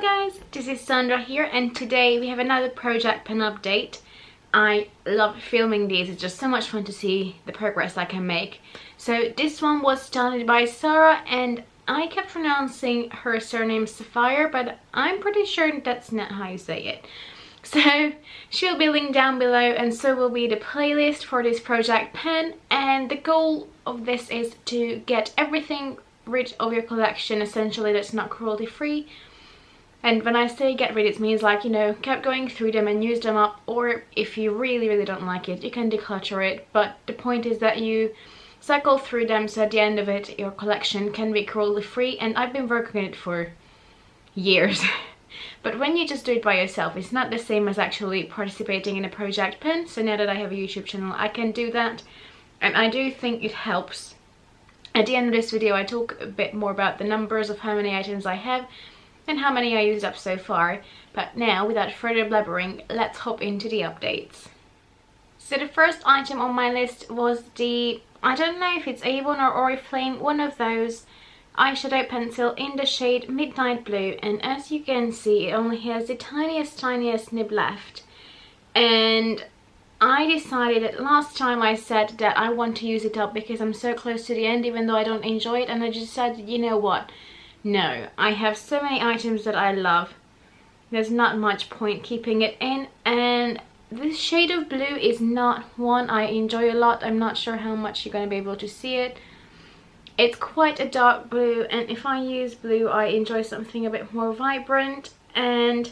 Hello guys, this is Sandra here, and today we have another project pen update. I love filming these, it's just so much fun to see the progress I can make. So this one was started by Sarah, and I kept pronouncing her surname Sapphire, but I'm pretty sure that's not how you say it. So she'll be linked down below, and so will be the playlist for this project pen. And the goal of this is to get everything rid of your collection, essentially, that's not cruelty free. And when I say get rid, it means, like, you know, keep going through them and use them up, or if you really don't like it, you can declutter it. But the point is that you cycle through them, so at the end of it your collection can be cruelty free. And I've been working on it for years. But when you just do it by yourself, it's not the same as actually participating in a project pen. So now that I have a YouTube channel, I can do that, and I do think it helps. At the end of this video I talk a bit more about the numbers of how many items I have and how many I used up so far. But now, without further blabbering, let's hop into the updates. So the first item on my list was the, I don't know if it's Avon or Oriflame, one of those eyeshadow pencil in the shade Midnight Blue, and as you can see it only has the tiniest nib left. And I decided that last time I said that I want to use it up because I'm so close to the end, even though I don't enjoy it, and I just said, you know what, no, I have so many items that I love, there's not much point keeping it in. And this shade of blue is not one I enjoy a lot. I'm not sure how much you're going to be able to see it. It's quite a dark blue, and if I use blue I enjoy something a bit more vibrant. And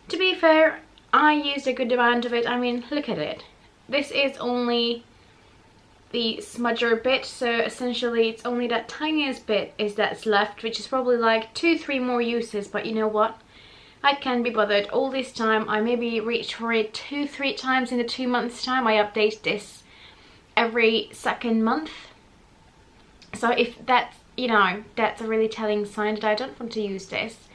to be fair, I used a good amount of it. I mean, look at it. This is only the smudger bit, so essentially it's only that tiniest bit that's left, which is probably like 2-3 more uses. But you know what? I can't be bothered. All this time I maybe reached for it 2-3 times in the 2 months time. I update this every second month. So if that's, you know, that's a really telling sign that I don't want to use this.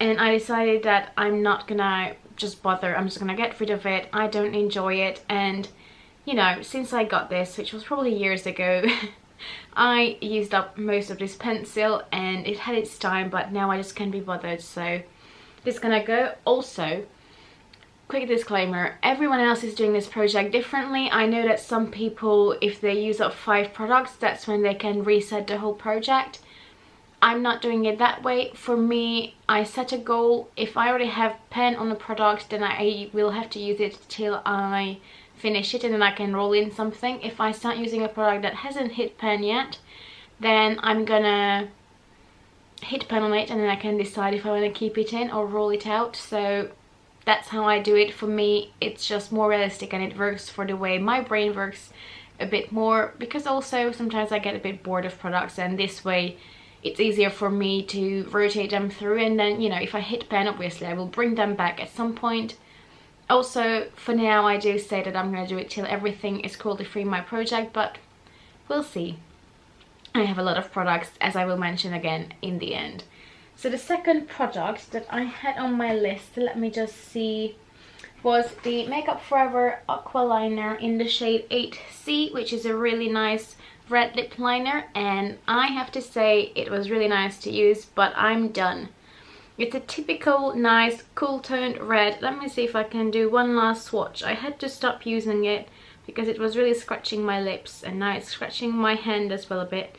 And I decided that I'm not gonna just bother, I'm just gonna get rid of it. I don't enjoy it, and you know, since I got this, which was probably years ago, I used up most of this pencil and it had its time, but now I just can't be bothered, so this is gonna go. Also, quick disclaimer, everyone else is doing this project differently. I know that some people, if they use up 5 products, that's when they can reset the whole project. I'm not doing it that way. For me, I set a goal. If I already have pen on a product, then I will have to use it till I finish it, and then I can roll in something. If I start using a product that hasn't hit pen yet, then I'm gonna hit pen on it, and then I can decide if I want to keep it in or roll it out. So that's how I do it. For me, it's just more realistic, and it works for the way my brain works a bit more, because also sometimes I get a bit bored of products, and this way it's easier for me to rotate them through. And then, you know, if I hit pen, obviously I will bring them back at some point. Also, for now I do say that I'm going to do it till everything is cruelty free in my project, but we'll see. I have a lot of products, as I will mention again in the end. So the second product that I had on my list, let me just see, was the Makeup Forever Aqua Liner in the shade 8C, which is a really nice red lip liner. And I have to say it was really nice to use, but I'm done. It's a typical nice cool toned red. Let me see if I can do one last swatch. I had to stop using it because it was really scratching my lips, and now it's scratching my hand as well a bit,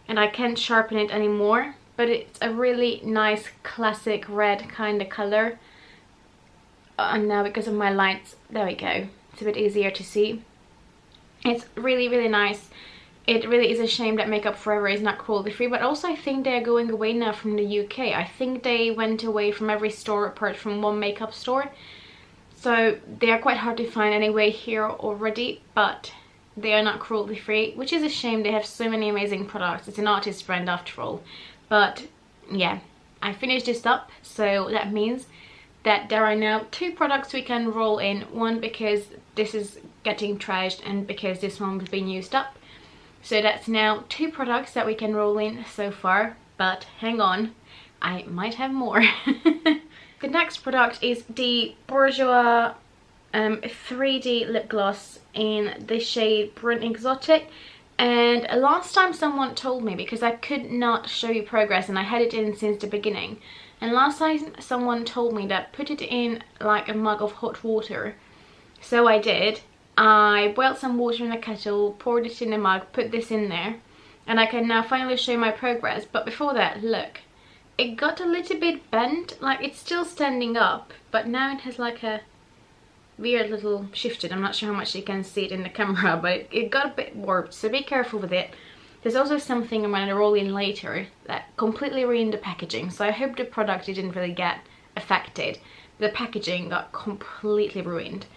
and I can't sharpen it anymore. But it's a really nice classic red kind of color. And now, because of my lights, there we go, it's a bit easier to see. It's really nice. It really is a shame that Makeup Forever is not cruelty free, but also I think they're going away now from the UK. I think they went away from every store apart from one makeup store. So they are quite hard to find anyway here already, but they are not cruelty free, which is a shame. They have so many amazing products. It's an artist brand after all. But yeah, I finished this up, so that means that there are now 2 products we can roll in. One because this is getting trashed, and because this one was being used up. So that's now 2 products that we can roll in so far, but hang on, I might have more. The next product is the Bourjois 3D lip gloss in the shade Brun Exotic. And last time someone told me, because I could not show you progress and I had it in since the beginning, And last time someone told me that put it in like a mug of hot water. So I did. I boiled some water in a kettle, poured it in a mug, put this in there, and I can now finally show my progress. But before that, look, it got a little bit bent, like it's still standing up, but now it has like a weird little shifted. I'm not sure how much you can see it in the camera, but it got a bit warped, so be careful with it. There's also something I'm going to roll in later that completely ruined the packaging, so I hope the product didn't really get affected. The packaging got completely ruined.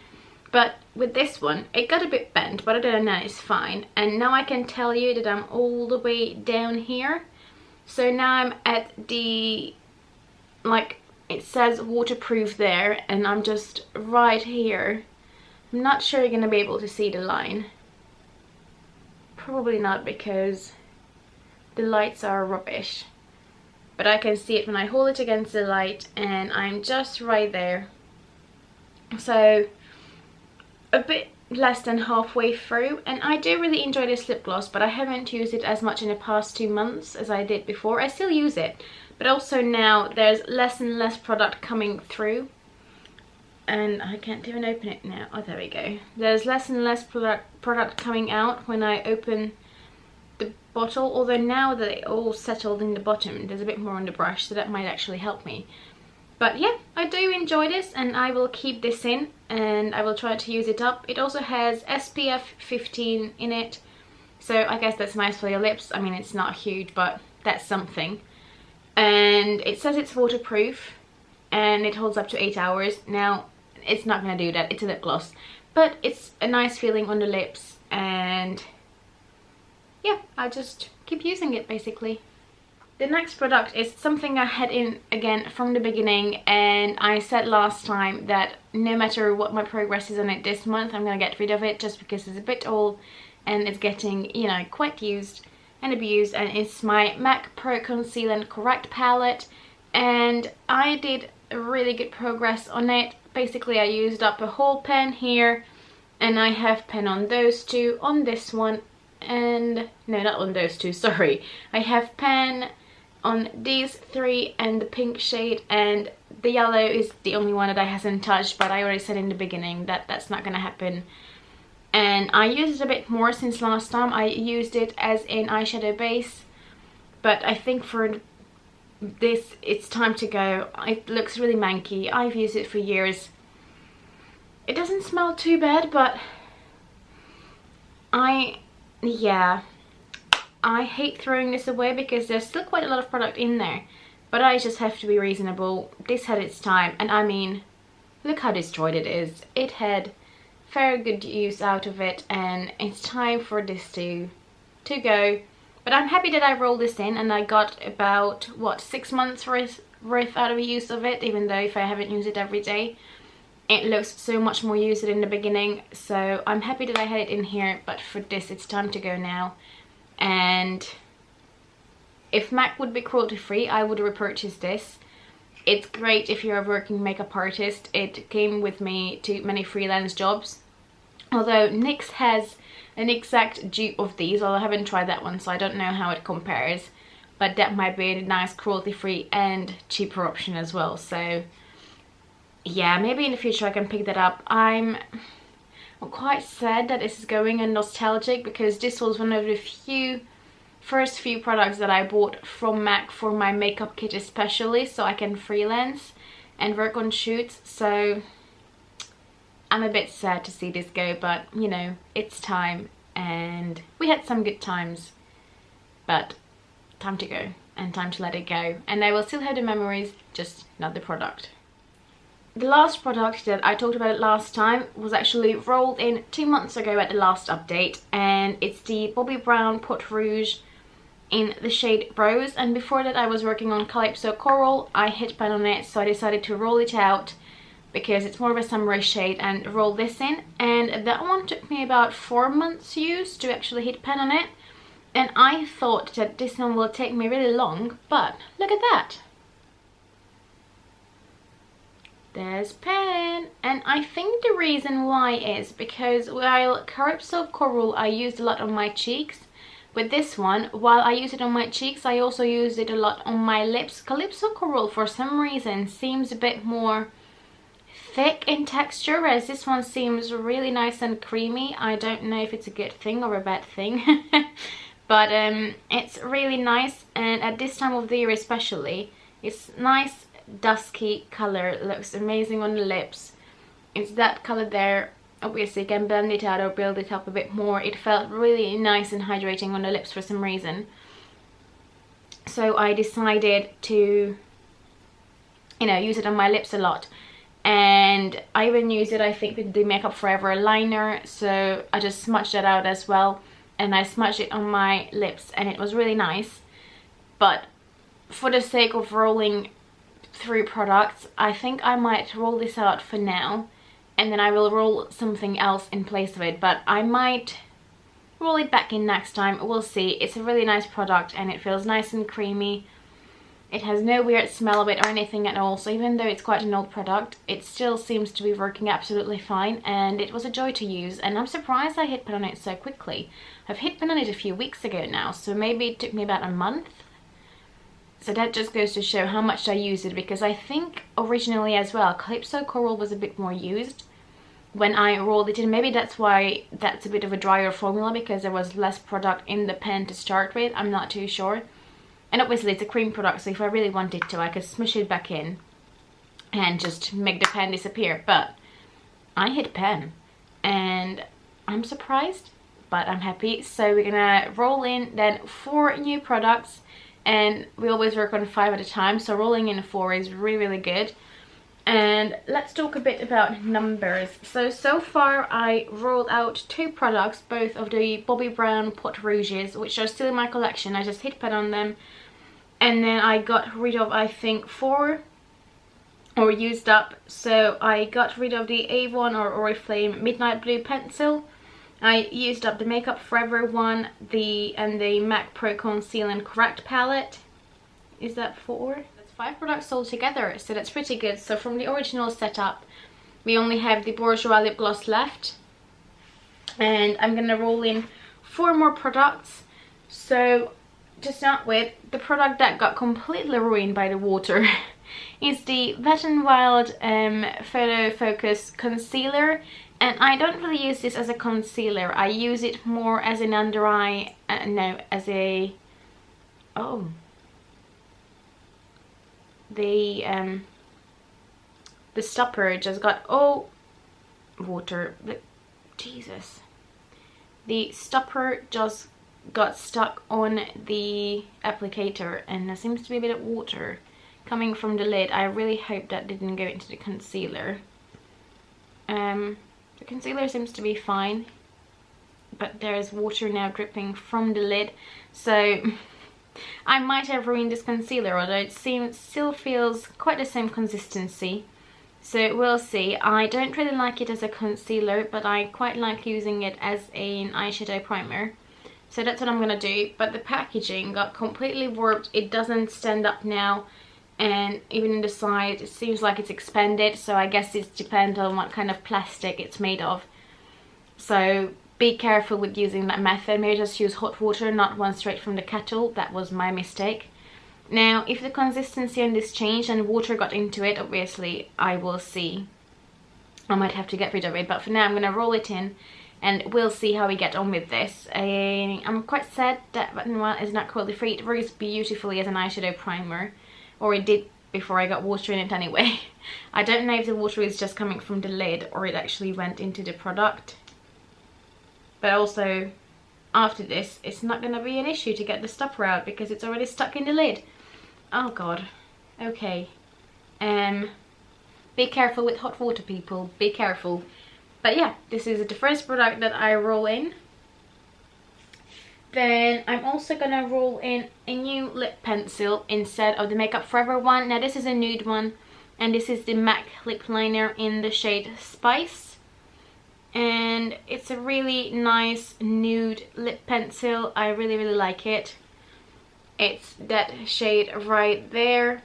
But with this one, it got a bit bent, but other than that, it's fine. And now I can tell you that I'm all the way down here. So now I'm at the, like, it says waterproof there, and I'm just right here. I'm not sure you're going to be able to see the line. Probably not, because the lights are rubbish. But I can see it when I hold it against the light, and I'm just right there. So a bit less than halfway through, and I do really enjoy this lip gloss, but I haven't used it as much in the past 2 months as I did before. I still use it, but also now there's less and less product coming through, and I can't even open it now. Oh, there we go. There's less and less product coming out when I open the bottle, although now that it all settled in the bottom, there's a bit more on the brush, so that might actually help me. But yeah, I do enjoy this, and I will keep this in, and I will try to use it up. It also has SPF 15 in it, so I guess that's nice for your lips. I mean, it's not huge, but that's something. And it says it's waterproof, and it holds up to 8 hours. Now, it's not going to do that, it's a lip gloss, but it's a nice feeling on the lips, and yeah, I just keep using it basically. The next product is something I had in again from the beginning, and I said last time that no matter what my progress is on it this month, I'm gonna get rid of it just because it's a bit old and it's getting, you know, quite used and abused. And it's my MAC Pro Conceal and Correct palette, and I did a really good progress on it. Basically, I used up a whole pen here, and I have pen on those two, on this one, and no, not on those two, sorry. I have pen on these three and the pink shade, and the yellow is the only one that I hasn't touched, but I already said in the beginning that that's not gonna happen. And I used it a bit more since last time. I used it as an eyeshadow base, but I think for this it's time to go. It looks really manky. I've used it for years. It doesn't smell too bad, but yeah, I hate throwing this away because there's still quite a lot of product in there, but I just have to be reasonable. This had its time, and I mean, look how destroyed it is. It had very good use out of it, and it's time for this to go. But I'm happy that I rolled this in, and I got about, what, 6 months worth out of use of it, even though if I haven't used it every day. It looks so much more used in the beginning, so I'm happy that I had it in here, but for this it's time to go now. And if MAC would be cruelty free, I would repurchase this. It's great if you're a working makeup artist. It came with me to many freelance jobs, although NYX has an exact dupe of these, although I haven't tried that one, so I don't know how it compares, but that might be a nice cruelty free and cheaper option as well. So yeah, maybe in the future I can pick that up. I'm quite sad that this is going and nostalgic, because this was one of the first few products that I bought from MAC for my makeup kit especially, so I can freelance and work on shoots. So I'm a bit sad to see this go, but you know, it's time, and we had some good times, but time to go and time to let it go. And I will still have the memories, just not the product. The last product that I talked about last time was actually rolled in 2 months ago at the last update, and it's the Bobbi Brown Pot Rouge in the shade Rose. And before that I was working on Calypso Coral. I hit pan on it, so I decided to roll it out because it's more of a summery shade and roll this in. And that one took me about 4 months use to actually hit pan on it, and I thought that this one will take me really long, but look at that. There's pen. And I think the reason why is because while Calypso Coral I used a lot on my cheeks, with this one, while I use it on my cheeks, I also use it a lot on my lips. Calypso Coral for some reason seems a bit more thick in texture, whereas this one seems really nice and creamy. I don't know if it's a good thing or a bad thing. But it's really nice, and at this time of the year especially, it's nice dusky color. It looks amazing on the lips. It's that color there. Obviously you can blend it out or build it up a bit more. It felt really nice and hydrating on the lips for some reason. So I decided to, you know, use it on my lips a lot. And I even used it, I think, with the Makeup Forever liner. So I just smudged that out as well. And I smudged it on my lips and it was really nice. But for the sake of rolling through products, I think I might roll this out for now. And then I will roll something else in place of it, but I might roll it back in next time. We'll see. It's a really nice product and it feels nice and creamy. It has no weird smell of it or anything at all, so even though it's quite an old product, it still seems to be working absolutely fine, and it was a joy to use. And I'm surprised I hit pan on it so quickly. I've hit pan on it a few weeks ago now, so maybe it took me about a month. So that just goes to show how much I use it, because I think originally as well, Calypso Coral was a bit more used when I rolled it in. Maybe that's why that's a bit of a drier formula, because there was less product in the pen to start with. I'm not too sure. And obviously it's a cream product, so if I really wanted to, I could smush it back in and just make the pen disappear. But I hit pen and I'm surprised, but I'm happy. So we're gonna roll in then 4 new products, and we always work on 5 at a time, so rolling in 4 is really good. And let's talk a bit about numbers. So far I rolled out 2 products, both of the Bobbi Brown Pot Rouges, which are still in my collection. I just hit pan on them, and then I got rid of, I think, 4 or used up. So I got rid of the Avon or Oriflame Midnight Blue pencil. I used up the Makeup Forever one, and the MAC Pro Conceal and Correct palette. Is that 4? 5 products altogether, so that's pretty good. So from the original setup, we only have the Bourjois lip gloss left, and I'm gonna roll in 4 more products. So to start with, the product that got completely ruined by the water is the Wet n Wild Photo Focus Concealer, and I don't really use this as a concealer. I use it more as an under eye, as a the stopper just got water. Jesus, the stopper just got stuck on the applicator, and there seems to be a bit of water coming from the lid. I really hope that didn't go into the concealer. The concealer seems to be fine, but there is water now dripping from the lid, so I might have ruined this concealer, although it still feels quite the same consistency. So we'll see. I don't really like it as a concealer, but I quite like using it as an eyeshadow primer. So that's what I'm gonna do. But the packaging got completely warped. It doesn't stand up now, and even in the side it seems like it's expanded. So I guess it depends on what kind of plastic it's made of. So be careful with using that method. Maybe just use hot water, not one straight from the kettle. That was my mistake. Now, if the consistency on this changed and water got into it, obviously I will see. I might have to get rid of it, but for now I'm going to roll it in and we'll see how we get on with this. I'm quite sad that Wet n Wild is not cruelty-free. It works beautifully as an eyeshadow primer, or it did before I got water in it anyway. I don't know if the water is just coming from the lid or it actually went into the product. But also, after this, it's not going to be an issue to get the stopper out because it's already stuck in the lid. Oh god. Okay. Be careful with hot water, people. Be careful. But yeah, this is the first product that I roll in. Then I'm also going to roll in a new lip pencil instead of the Makeup Forever one. Now this is a nude one, and this is the MAC lip liner in the shade Spice. And it's a really nice nude lip pencil. I really like it. It's that shade right there.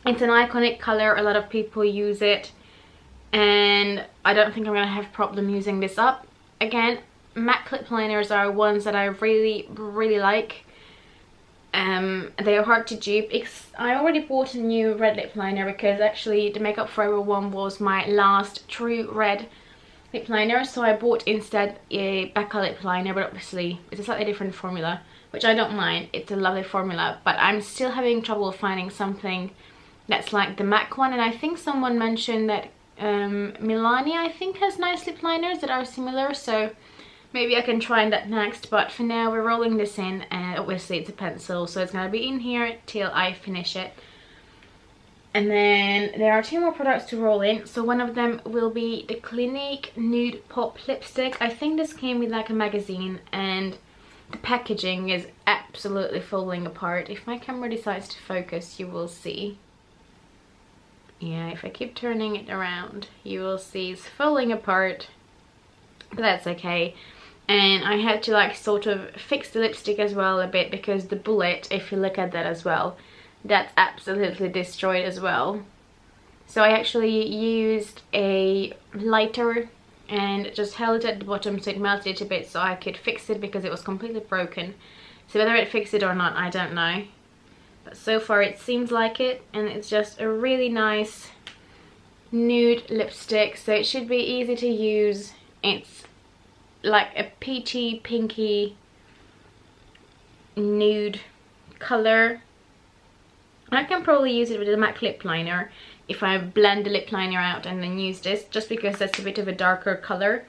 It's an iconic color. A lot of people use it, and I don't think I'm gonna have a problem using this up. Again, MAC lip liners are ones that I really like. They are hard to dupe. I already bought a new red lip liner because actually the Makeup Forever one was my last true red lip liner, so I bought instead a Becca lip liner, but obviously it's a slightly different formula, which I don't mind. It's a lovely formula, but I'm still having trouble finding something that's like the MAC one. And I think someone mentioned that Milani, I think, has nice lip liners that are similar, so maybe I can try that next. But for now we're rolling this in, and obviously it's a pencil, so it's gonna be in here till I finish it. And then there are 2 more products to roll in. So one of them will be the Clinique Nude Pop Lipstick. I think this came with like a magazine, and the packaging is absolutely falling apart. If my camera decides to focus, you will see. Yeah, if I keep turning it around, you will see it's falling apart. But that's okay. And I had to like sort of fix the lipstick as well a bit, because the bullet, if you look at that as well, that's absolutely destroyed as well. So I actually used a lighter and just held it at the bottom so it melted a bit so I could fix it, because it was completely broken. So whether it fixed it or not, I don't know. But so far it seems like it, and it's just a really nice nude lipstick, so it should be easy to use. It's like a peachy, pinky, nude color. I can probably use it with a MAC lip liner if I blend the lip liner out and then use this, just because that's a bit of a darker color.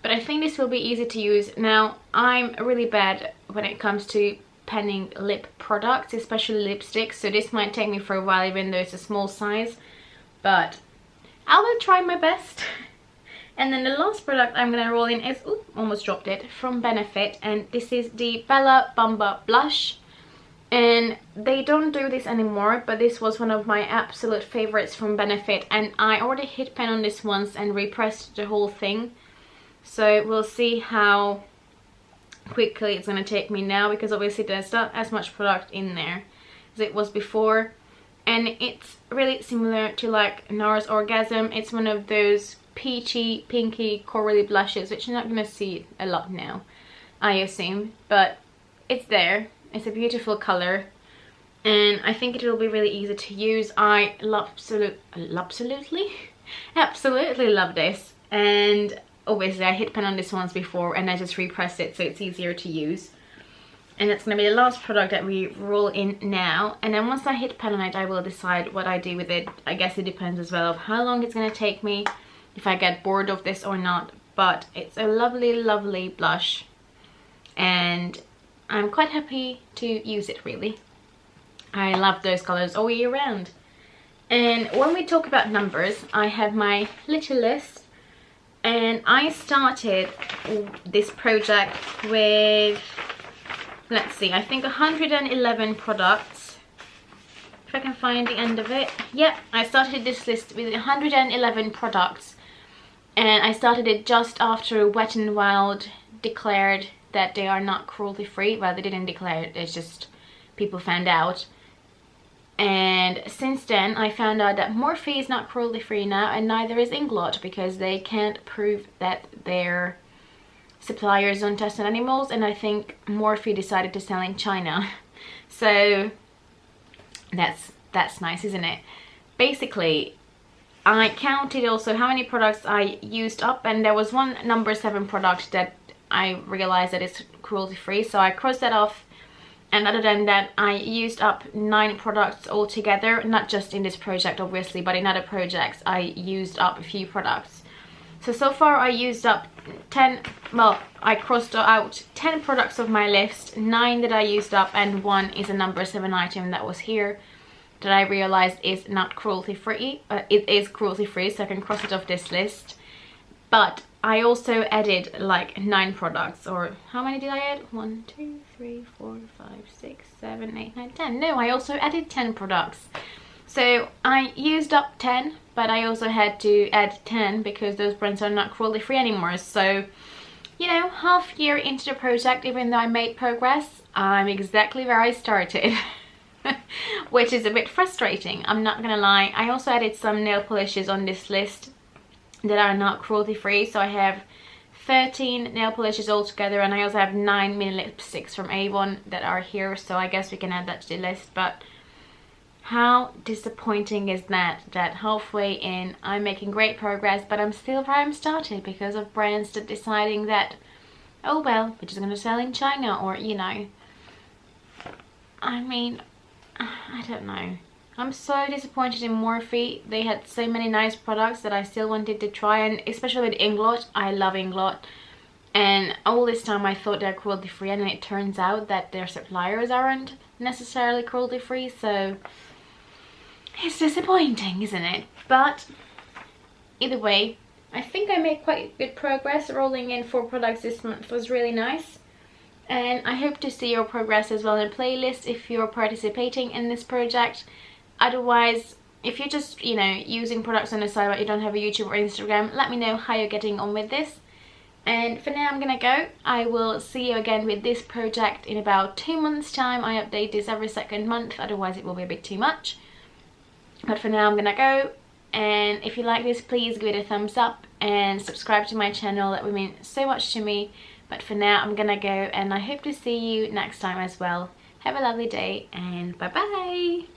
But I think this will be easy to use. Now, I'm really bad when it comes to penning lip products, especially lipsticks, so this might take me for a while even though it's a small size, but I will try my best. And then the last product I'm gonna roll in is, ooh, almost dropped it, from Benefit, and this is the Bella Bamba Blush. And they don't do this anymore, but this was one of my absolute favorites from Benefit, and I already hit pen on this once and repressed the whole thing. So we'll see how quickly it's going to take me now, because obviously there's not as much product in there as it was before. And it's really similar to like NARS Orgasm. It's one of those peachy, pinky, corally blushes, which you're not going to see a lot now, I assume, but it's there. It's a beautiful color, and I think it will be really easy to use. I absolutely love this, and obviously I hit pen on this once before and I just repressed it so it's easier to use. And that's going to be the last product that we roll in now, and then once I hit pen on it I will decide what I do with it. I guess it depends as well of how long it's going to take me, if I get bored of this or not. But it's a lovely blush, and I'm quite happy to use it, really. I love those colors all year round. And when we talk about numbers, I have my little list, and I started this project with, let's see, I think 111 products. If I can find the end of it. Yep, I started this list with 111 products, and I started it just after Wet n Wild declared that they are not cruelty free. Well, they didn't declare it, it's just people found out. And since then I found out that Morphe is not cruelty free now, and neither is Inglot, because they can't prove that their suppliers don't test on animals, and I think Morphe decided to sell in China. So that's nice, isn't it? Basically, I counted also how many products I used up, and there was one number 7 product that I realized that it's cruelty free, so I crossed that off. And other than that, I used up 9 products altogether, not just in this project obviously, but in other projects I used up a few products. So far I used up 10, well, I crossed out 10 products of my list, 9 that I used up, and 1 is a number 7 item that was here that I realized is not cruelty free. It is cruelty free, so I can cross it off this list. But I also added like 9 products, or how many did I add? 1, 2, 3, 4, 5, 6, 7, 8, 9, 10. No, I also added 10 products. So I used up 10, but I also had to add 10 because those brands are not cruelty free anymore. So, you know, half year into the project, even though I made progress, I'm exactly where I started. Which is a bit frustrating, I'm not gonna lie. I also added some nail polishes on this list that are not cruelty free, so I have 13 nail polishes altogether, and I also have 9 mini lipsticks from Avon that are here, so I guess we can add that to the list. But how disappointing is that halfway in I'm making great progress, but I'm still where I'm started because of brands that deciding that, oh well, we're just gonna sell in China, or you know, I mean, I don't know. I'm so disappointed in Morphe. They had so many nice products that I still wanted to try, and especially with Inglot. I love Inglot, and all this time I thought they're cruelty free, and it turns out that their suppliers aren't necessarily cruelty free, so it's disappointing, isn't it? But either way, I think I made quite good progress. Rolling in 4 products this month was really nice, and I hope to see your progress as well in a playlist if you're participating in this project. Otherwise, if you're just, you know, using products on the side but you don't have a YouTube or Instagram, let me know how you're getting on with this. And for now I'm gonna go. I will see you again with this project in about 2 months time. I update this every second month, otherwise it will be a bit too much. But for now I'm gonna go, and if you like this, please give it a thumbs up and subscribe to my channel. That would mean so much to me. But for now I'm gonna go, and I hope to see you next time as well. Have a lovely day, and bye bye.